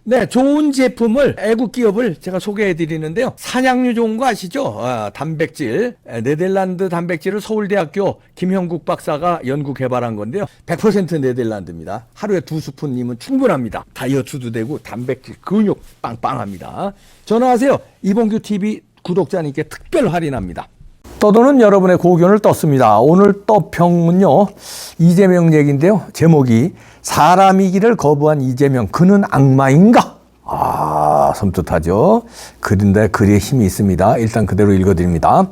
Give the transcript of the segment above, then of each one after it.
네, 좋은 제품을 애국 기업을 제가 소개해 드리는데요. 산양류 좋은 거 아시죠? 단백질, 네덜란드 단백질을 서울대학교 김형국 박사가 연구 개발한 건데요. 100% 네덜란드입니다. 하루에 2스푼이면 충분합니다. 다이어트도 되고 단백질, 근육 빵빵합니다. 전화하세요. 이봉규 TV 구독자님께 특별 할인합니다. 떠도는 여러분의 고견을 떴습니다. 오늘 떠평은요, 이재명 얘기인데요. 제목이 사람이기를 거부한 이재명, 그는 악마인가? 섬뜩하죠. 글인데 글에 힘이 있습니다. 일단 그대로 읽어드립니다.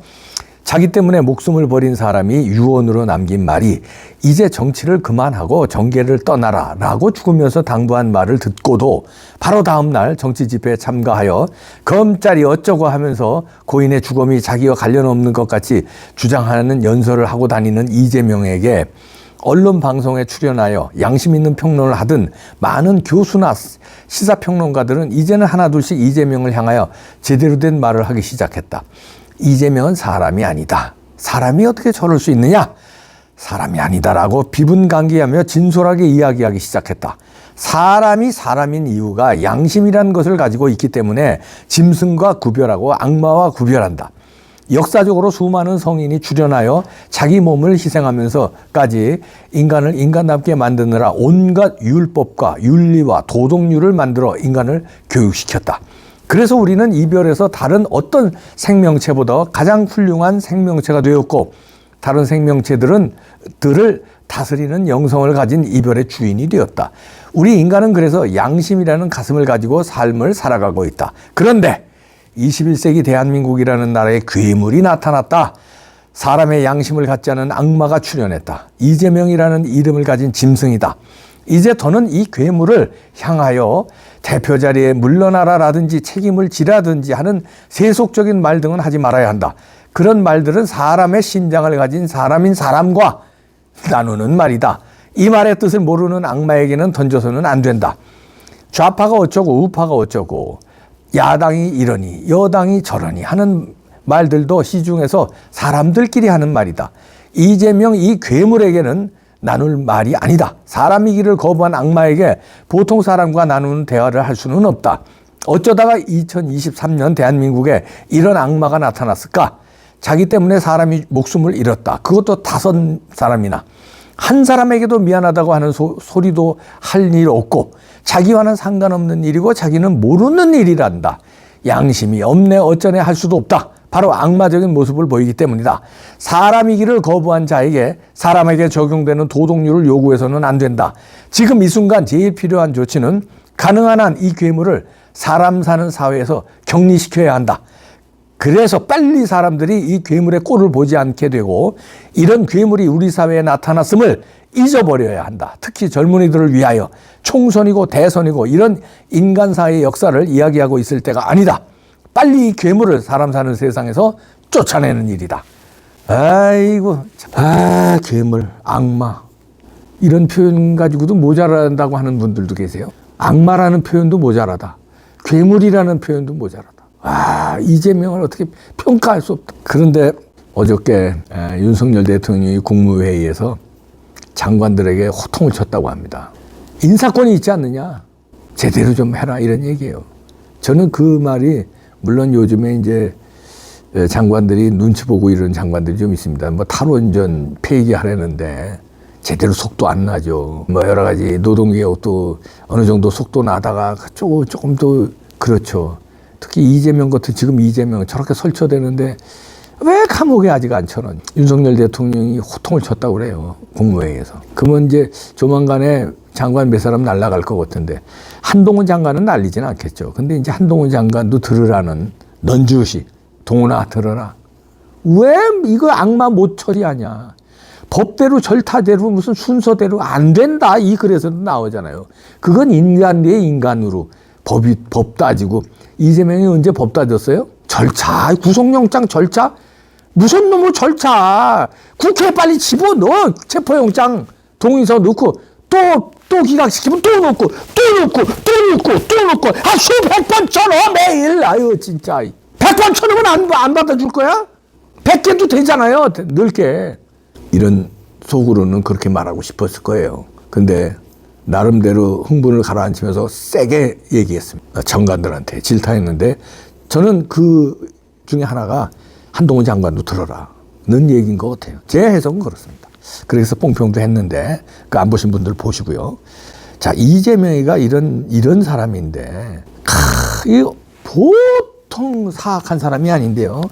자기 때문에 목숨을 버린 사람이 유언으로 남긴 말이 이제 정치를 그만하고 정계를 떠나라 라고 죽으면서 당부한 말을 듣고도 바로 다음 날 정치 집회에 참가하여 검찰이 어쩌고 하면서 고인의 죽음이 자기와 관련 없는 것 같이 주장하는 연설을 하고 다니는 이재명에게 언론 방송에 출연하여 양심 있는 평론을 하던 많은 교수나 시사평론가들은 이제는 하나둘씩 이재명을 향하여 제대로 된 말을 하기 시작했다. 이재명은 사람이 아니다. 사람이 어떻게 저럴 수 있느냐? 사람이 아니다라고 비분간기하며 진솔하게 이야기하기 시작했다. 사람이 사람인 이유가 양심이라는 것을 가지고 있기 때문에 짐승과 구별하고 악마와 구별한다. 역사적으로 수많은 성인이 출연하여 자기 몸을 희생하면서까지 인간을 인간답게 만드느라 온갖 율법과 윤리와 도덕률을 만들어 인간을 교육시켰다. 그래서 우리는 이별에서 다른 어떤 생명체보다 가장 훌륭한 생명체가 되었고 다른 생명체들을 다스리는 영성을 가진 이별의 주인이 되었다. 우리 인간은 그래서 양심이라는 가슴을 가지고 삶을 살아가고 있다. 그런데 21세기 대한민국이라는 나라에 괴물이 나타났다. 사람의 양심을 갖지 않은 악마가 출현했다. 이재명이라는 이름을 가진 짐승이다. 이제 더는 이 괴물을 향하여 대표 자리에 물러나라라든지 책임을 지라든지 하는 세속적인 말 등은 하지 말아야 한다. 그런 말들은 사람의 심장을 가진 사람인 사람과 나누는 말이다. 이 말의 뜻을 모르는 악마에게는 던져서는 안 된다. 좌파가 어쩌고 우파가 어쩌고 야당이 이러니 여당이 저러니 하는 말들도 시중에서 사람들끼리 하는 말이다. 이재명 이 괴물에게는 나눌 말이 아니다. 사람이기를 거부한 악마에게 보통 사람과 나누는 대화를 할 수는 없다. 어쩌다가 2023년 대한민국에 이런 악마가 나타났을까? 자기 때문에 사람이 목숨을 잃었다. 그것도 5사람이나. 한 사람에게도 미안하다고 하는 소리도 할 일 없고 자기와는 상관없는 일이고 자기는 모르는 일이란다. 양심이 없네 어쩌네 할 수도 없다. 바로 악마적인 모습을 보이기 때문이다. 사람이기를 거부한 자에게 사람에게 적용되는 도덕률을 요구해서는 안 된다. 지금 이 순간 제일 필요한 조치는 가능한 한 이 괴물을 사람 사는 사회에서 격리시켜야 한다. 그래서 빨리 사람들이 이 괴물의 꼴을 보지 않게 되고 이런 괴물이 우리 사회에 나타났음을 잊어버려야 한다. 특히 젊은이들을 위하여 총선이고 대선이고 이런 인간사의 역사를 이야기하고 있을 때가 아니다. 빨리 이 괴물을 사람 사는 세상에서 쫓아내는 일이다. 아이고, 괴물, 악마 이런 표현 가지고도 모자란다고 하는 분들도 계세요. 악마라는 표현도 모자라다. 괴물이라는 표현도 모자라다. 이재명을 어떻게 평가할 수 없다. 그런데 어저께 윤석열 대통령이 국무회의에서 장관들에게 호통을 쳤다고 합니다. 인사권이 있지 않느냐? 제대로 좀 해라 이런 얘기예요. 저는 그 말이 물론 요즘에 이제 장관들이 눈치 보고 이런 장관들이 좀 있습니다. 뭐 탈원전 폐기하려는데 제대로 속도 안 나죠. 뭐 여러 가지 노동개혁도 어느 정도 속도 나다가 조금 더 그렇죠. 특히 이재명 같은 지금 이재명 저렇게 설쳐대는데 왜 감옥에 아직 안 쳐넣니? 윤석열 대통령이 호통을 쳤다고 그래요. 국무회의에서. 그러면 이제 조만간에 장관 몇 사람 날아갈 것 같은데 한동훈 장관은 날리진 않겠죠. 근데 이제 한동훈 장관도 들으라는 넌주시 동훈아 들어라. 왜 이거 악마 못 처리하냐. 법대로 절타대로 무슨 순서대로 안 된다. 이 글에서도 나오잖아요. 그건 인간 대 인간으로 법 따지고 이재명이 언제 법 따졌어요? 절차, 구속영장 절차? 무슨 놈의 절차? 국회에 빨리 집어넣어. 체포영장 동의서 넣고 또 기각시키면 또 넣고 수백 번 쳐넣어 매일. 아유 진짜 100번 쳐넣으면 안 받아줄 거야? 100개도 되잖아요. 넓게. 이런 속으로는 그렇게 말하고 싶었을 거예요. 근데 나름대로 흥분을 가라앉히면서 세게 얘기했습니다. 정관들한테 질타했는데 저는 그 중에 하나가 한동훈 장관도 들어라 는 얘기인 것 같아요. 제 해석은 그렇습니다. 그래서 뽕평도 했는데 그 안 보신 분들 보시고요. 자, 이재명이가 이런 사람인데 이 보통 사악한 사람이 아닌데요.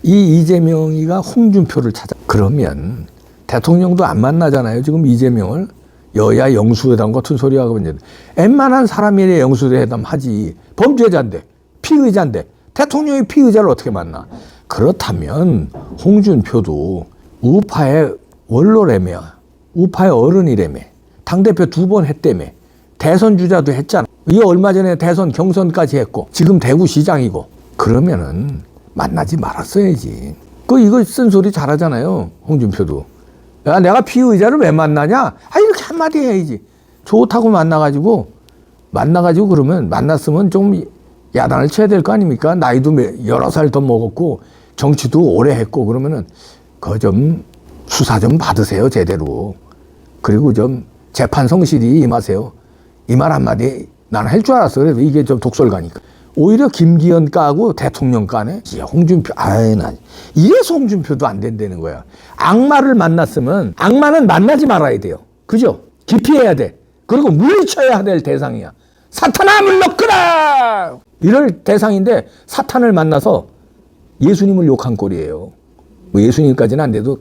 이 이재명이가 홍준표를 찾아 그러면 대통령도 안 만나잖아요. 지금 이재명을 여야 영수회담 같은 소리하고 이제 웬만한 사람이래 영수회담 하지. 범죄자인데 피의자인데 대통령이 피의자를 어떻게 만나? 그렇다면 홍준표도 우파의 원로라며 우파의 어른이라며 당대표 2번 했다며 대선 주자도 했잖아. 이 얼마 전에 대선 경선까지 했고 지금 대구시장이고 그러면은 만나지 말았어야지. 이거 쓴소리 잘하잖아요. 홍준표도. 야, 내가 피의자를 왜 만나냐? 이렇게 한마디 해야지. 좋다고 만나가지고 그러면 만났으면 좀 야단을 쳐야 될 거 아닙니까? 나이도 여러 살 더 먹었고 정치도 오래 했고 그러면은 좀 수사 좀 받으세요 제대로. 그리고 좀 재판 성실히 임하세요. 이 말 한마디 나는 할 줄 알았어. 그래도 이게 좀 독설가니까. 오히려 김기현 까고 대통령 까네. 홍준표 난 이래서 홍준표도 안 된다는 거야. 악마를 만났으면 악마는 만나지 말아야 돼요. 그죠? 기피해야 돼. 그리고 물리쳐야 될 대상이야. 사탄아 물러끄라! 이럴 대상인데 사탄을 만나서 예수님을 욕한 꼴이에요. 뭐 예수님까지는 안 돼도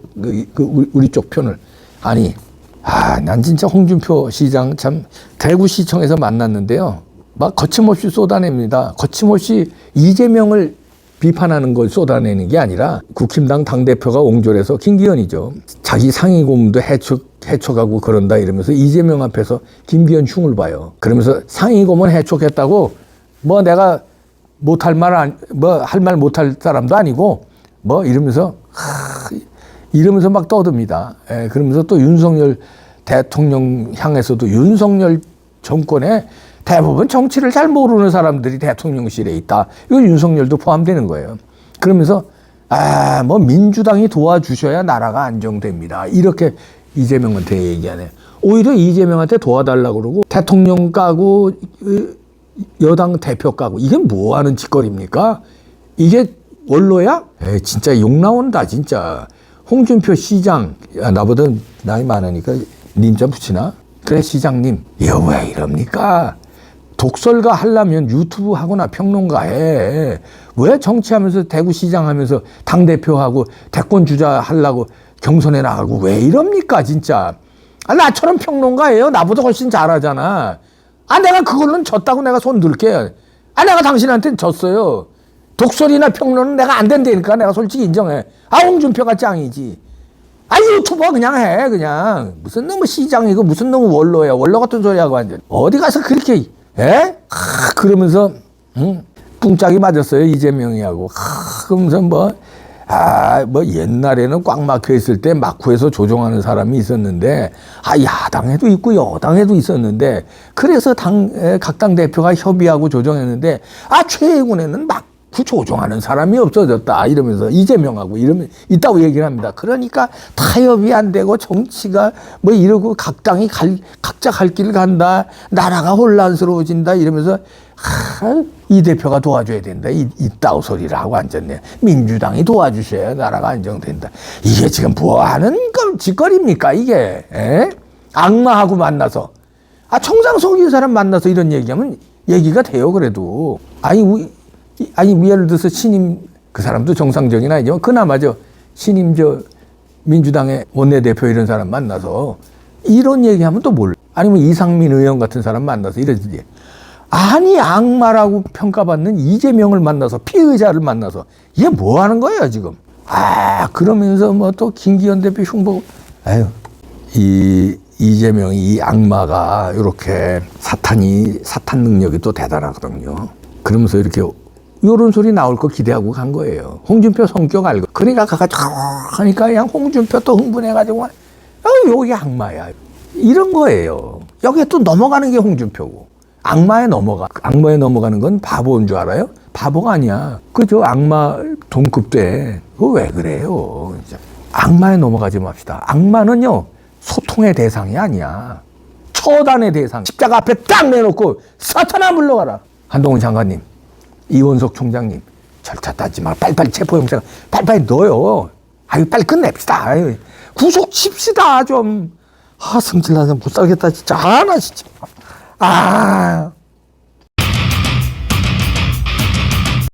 우리 쪽 편을. 난 진짜 홍준표 시장 참 대구시청에서 만났는데요. 막 거침없이 쏟아냅니다. 거침없이 이재명을 비판하는 걸 쏟아내는 게 아니라 국힘당 당대표가 옹졸해서 김기현이죠. 자기 상위 고문도 해촉하고 그런다 이러면서 이재명 앞에서 김기현 흉을 봐요. 그러면서 상위 고문 해촉했다고 내가 못할 할 말 못할 사람도 아니고 이러면서 막 떠듭니다. 그러면서 또 윤석열 대통령 향해서도 윤석열 정권에 대부분 정치를 잘 모르는 사람들이 대통령실에 있다. 이건 윤석열도 포함되는 거예요. 그러면서 민주당이 도와주셔야 나라가 안정됩니다. 이렇게 이재명한테 얘기하네. 오히려 이재명한테 도와달라고 그러고 대통령 까고 여당 대표 까고 이게 뭐 하는 짓거리입니까? 이게 원로야? 진짜 욕 나온다 진짜. 홍준표 시장 나보다 나이 많으니까 님자 붙이나? 그래 시장님 이거 왜 이럽니까? 독설가 하려면 유튜브 하거나 평론가 해. 왜 정치하면서 대구시장 하면서 당대표하고 대권주자 하려고 경선에 나가고 왜 이럽니까 진짜. 나처럼 평론가예요. 나보다 훨씬 잘하잖아. 내가 그걸로는 졌다고 내가 손 들게. 내가 당신한테는 졌어요. 독설이나 평론은 내가 안 된다니까 내가 솔직히 인정해. 홍준표가 짱이지. 유튜버 그냥 해 그냥. 무슨 놈의 시장이고 무슨 놈의 원로야. 원로 같은 소리하고 완전. 어디 가서 그렇게 그러면서 뿡짝이 맞았어요 이재명이하고. 그러면서 옛날에는 꽉 막혀 있을 때 막후에서 조종하는 사람이 있었는데 야당에도 있고 여당에도 있었는데 그래서 각 당 대표가 협의하고 조정했는데 최근에는 막후 조종하는 사람이 없어졌다 이러면서 이재명하고 이러면 있다고 얘기를 합니다. 그러니까 타협이 안 되고 정치가 이러고 각 당이 각자 갈 길을 간다. 나라가 혼란스러워진다 이러면서 이 대표가 도와줘야 된다. 이따오 소리를 하고 앉았네. 민주당이 도와주셔야 나라가 안정된다. 이게 지금 뭐 하는 짓거리입니까 이게? 악마하고 만나서 청상 속인 사람 만나서 이런 얘기하면 얘기가 돼요. 그래도 예를 들어서 신임 그 사람도 정상적인 아니죠. 그나마 신임 민주당의 원내대표 이런 사람 만나서 이런 얘기하면 또 몰라. 아니면 이상민 의원 같은 사람 만나서 이러지. 악마라고 평가받는 이재명을 만나서 피의자를 만나서 이게 뭐 하는 거예요 지금. 그러면서 또 김기현 대표 흉보고. 이재명이 이 악마가 이렇게 사탄 능력이 또 대단하거든요. 그러면서 이렇게 요런 소리 나올 거 기대하고 간 거예요. 홍준표 성격 알고. 그러니까 하니까 그냥 홍준표 또 흥분해가지고 여기 악마야. 이런 거예요. 여기에 또 넘어가는 게 홍준표고. 악마에 넘어가는 건 바보인 줄 알아요? 바보가 아니야. 그죠? 악마 동급대. 그거 왜 그래요? 진짜. 악마에 넘어가지 맙시다. 악마는요, 소통의 대상이 아니야. 처단의 대상 십자가 앞에 딱 내놓고 사탄아 물러가라. 한동훈 장관님, 이원석 총장님 절차 따지지 마. 빨리빨리 체포영장 빨리빨리 넣어요. 아유 빨리 끝냅시다. 아유, 구속 칩시다 좀. 아 성질나서 못 살겠다 진짜. 아 나 진짜. 아.